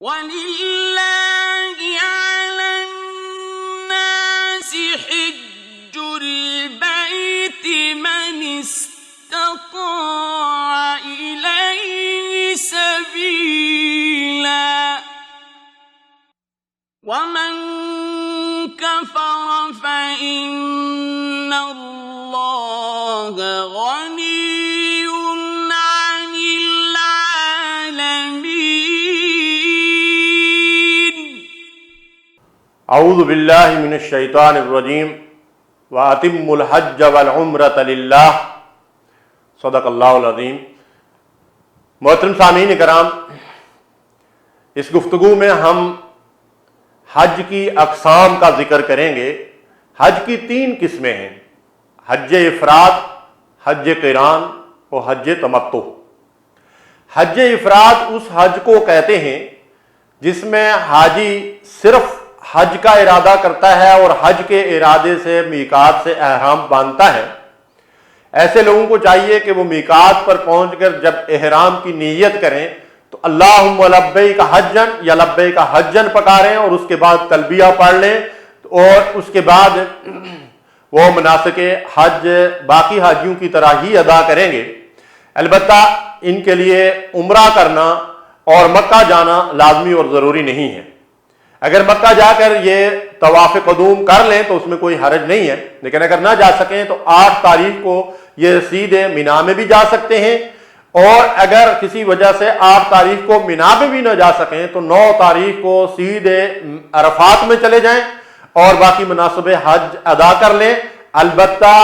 وَلِلَّهِ عَلَى النَّاسِ حِجُّ الْبَيْتِ مَنِ اسْتَطَاعَ إِلَيْهِ سَبِيلًا وَمَن كَفَرَ فَإِنَّ اللَّهَ غَنِيٌّ عَنِ الْعَالَمِينَ۔ اعوذ باللہ من الشیطان الرجیم وَأَتِمُّوا الْحَجَّ وَالْعُمْرَةَ لِلَّهِ صدق اللہ العظیم۔ محترم سامعین کرام، اس گفتگو میں ہم حج کی اقسام کا ذکر کریں گے۔ حج کی 3 قسمیں ہیں: حج افراد، حج قران اور حج تمتع۔ حج افراد اس حج کو کہتے ہیں جس میں حاجی صرف حج کا ارادہ کرتا ہے اور حج کے ارادے سے میقات سے احرام باندھتا ہے۔ ایسے لوگوں کو چاہیے کہ وہ میقات پر پہنچ کر جب احرام کی نیت کریں تو اللہم لبیک حجن یا لبیک حجن پکاریں اور اس کے بعد تلبیہ پڑھ لیں، اور اس کے بعد وہ مناسک حج باقی حاجیوں کی طرح ہی ادا کریں گے۔ البتہ ان کے لیے عمرہ کرنا اور مکہ جانا لازمی اور ضروری نہیں ہے۔ اگر مکہ جا کر یہ طواف قدوم کر لیں تو اس میں کوئی حرج نہیں ہے، لیکن اگر نہ جا سکیں تو 8 تاریخ کو یہ سیدھے مینا میں بھی جا سکتے ہیں، اور اگر کسی وجہ سے 8 تاریخ کو مینا میں بھی نہ جا سکیں تو 9 تاریخ کو سیدھے عرفات میں چلے جائیں اور باقی مناسب حج ادا کر لیں۔ البتہ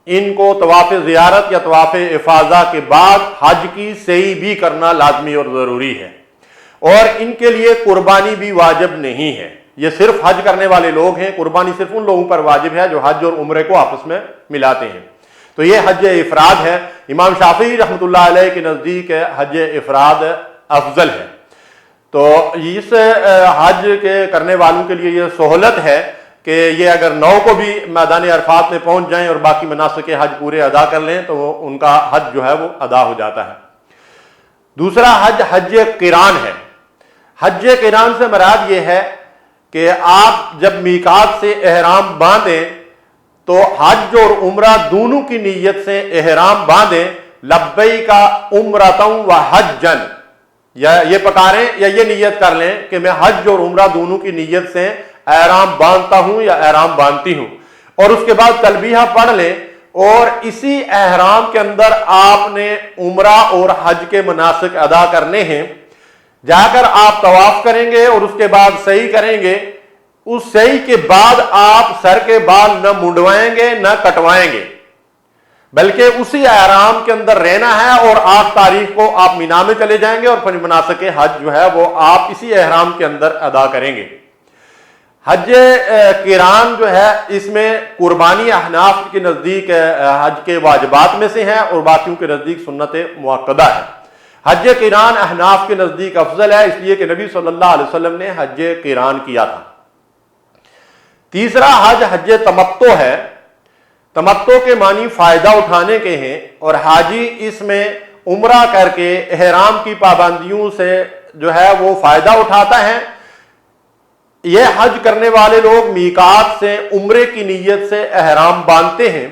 ان کو طواف زیارت یا طواف افاضہ کے بعد حج کی سعی بھی کرنا لازمی اور ضروری ہے، اور ان کے لیے قربانی بھی واجب نہیں ہے۔ یہ صرف حج کرنے والے لوگ ہیں، قربانی صرف ان لوگوں پر واجب ہے جو حج اور عمرے کو آپس میں ملاتے ہیں۔ تو یہ حج افراد ہے۔ امام شافعی رحمۃ اللہ علیہ کے نزدیک حج افراد افضل ہے۔ تو اس حج کے کرنے والوں کے لیے یہ سہولت ہے کہ یہ اگر 9 کو بھی میدان عرفات میں پہنچ جائیں اور باقی مناسک حج پورے ادا کر لیں تو ان کا حج جو ہے وہ ادا ہو جاتا ہے۔ دوسرا حج حج قران ہے۔ حج قران سے مراد یہ ہے کہ آپ جب میقات سے احرام باندھیں تو حج اور عمرہ دونوں کی نیت سے احرام باندھیں، لبیک عمرۃ و حجن، یا یہ پکاریں یا یہ نیت کر لیں کہ میں حج اور عمرہ دونوں کی نیت سے احرام باندھتا ہوں یا احرام باندھتی ہوں، اور اس کے بعد تلبیہ پڑھ لیں، اور اسی احرام کے اندر آپ نے عمرہ اور حج کے مناسک ادا کرنے ہیں۔ جا کر آپ طواف کریں گے اور اس کے بعد سعی کریں گے۔ اس سعی کے بعد آپ سر کے بال نہ منڈوائیں گے نہ کٹوائیں گے، بلکہ اسی احرام کے اندر رہنا ہے، اور 8 تاریخ کو آپ مینا میں چلے جائیں گے اور پھر مناسک حج جو ہے وہ آپ اسی احرام کے اندر ادا کریں گے۔ حج قران جو ہے اس میں قربانی احناف کے نزدیک حج کے واجبات میں سے ہے اور باقیوں کے نزدیک سنت مؤکدہ ہے۔ حج قران احناف کے نزدیک افضل ہے، اس لیے کہ نبی صلی اللہ علیہ وسلم نے حج قران کیا تھا۔ تیسرا حج حج تمتع ہے۔ تمتع کے معنی فائدہ اٹھانے کے ہیں، اور حاجی اس میں عمرہ کر کے احرام کی پابندیوں سے جو ہے وہ فائدہ اٹھاتا ہے۔ یہ حج کرنے والے لوگ میقات سے عمرے کی نیت سے احرام باندھتے ہیں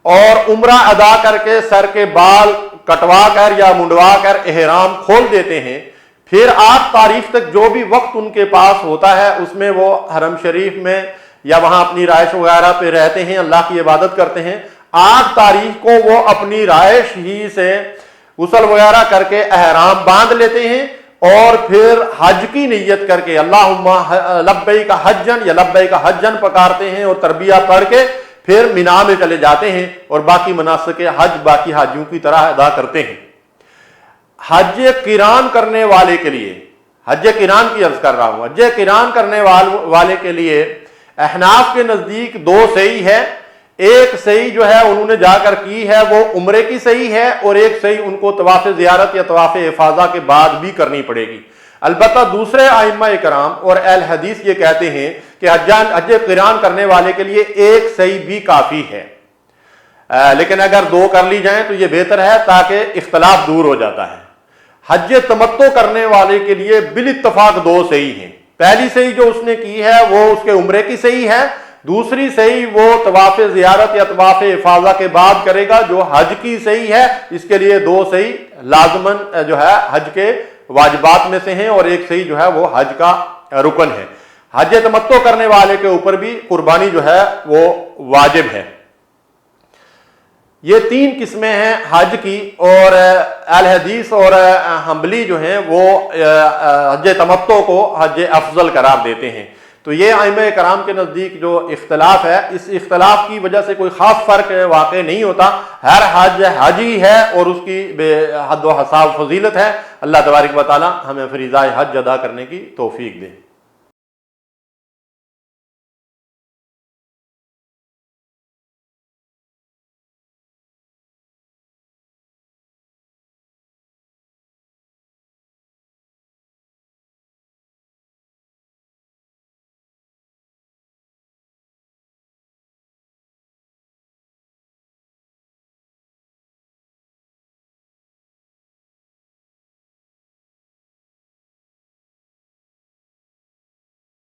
اور عمرہ ادا کر کے سر کے بال کٹوا کر یا منڈوا کر احرام کھول دیتے ہیں۔ پھر 8 تاریخ تک جو بھی وقت ان کے پاس ہوتا ہے اس میں وہ حرم شریف میں یا وہاں اپنی رہائش وغیرہ پہ رہتے ہیں، اللہ کی عبادت کرتے ہیں۔ 8 تاریخ کو وہ اپنی رہائش ہی سے غسل وغیرہ کر کے احرام باندھ لیتے ہیں، اور پھر حج کی نیت کر کے اللہم لبیک حجن یا لبیک حجن پکارتے ہیں اور تلبیہ پڑھ کے پھر مینا میں چلے جاتے ہیں اور باقی مناسک حج باقی حاجیوں کی طرح ادا کرتے ہیں۔ حج قران کرنے والے کے لیے، حج قران کی عرض کر رہا ہوں، حج قران کرنے والے کے لیے احناف کے نزدیک 2 سعی ہے۔ ایک سعی جو ہے انہوں نے جا کر کی ہے وہ عمرے کی سعی ہے، اور ایک سعی ان کو طواف زیارت یا طواف افاضہ کے بعد بھی کرنی پڑے گی۔ البتہ دوسرے ائمہ کرام اور اہل حدیث یہ کہتے ہیں کہ حج قران کرنے والے کے لیے ایک سعی بھی کافی ہے، لیکن اگر 2 کر لی جائیں تو یہ بہتر ہے تاکہ اختلاف دور ہو جاتا ہے۔ حج تمتع کرنے والے کے لیے بالاتفاق دو صحیح ہیں. پہلی صحیح جو اس نے کی ہے وہ اس کے عمرے کی صحیح ہے. دوسری صحیح وہ طواف زیارت یا طواف افاضہ کے بعد کرے گا جو حج کی صحیح ہے. اس کے لیے دو صحیح لازماً جو ہے حج کے واجبات میں سے ہیں اور ایک صحیح جو ہے وہ حج کا رکن ہے. حج تمتع کرنے والے کے اوپر بھی قربانی جو ہے وہ واجب ہے. یہ تین قسمیں ہیں حج کی، اور اہل حدیث اور حنبلی جو ہیں وہ حج تمتع کو حج افضل قرار دیتے ہیں. تو یہ ائمہ کرام کے نزدیک جو اختلاف ہے، اس اختلاف کی وجہ سے کوئی خاص فرق واقع نہیں ہوتا. ہر حج حج ہی ہے اور اس کی بے حد و حساب فضیلت ہے. اللہ تبارک و تعالی ہمیں فریضہ حج ادا کرنے کی توفیق دے.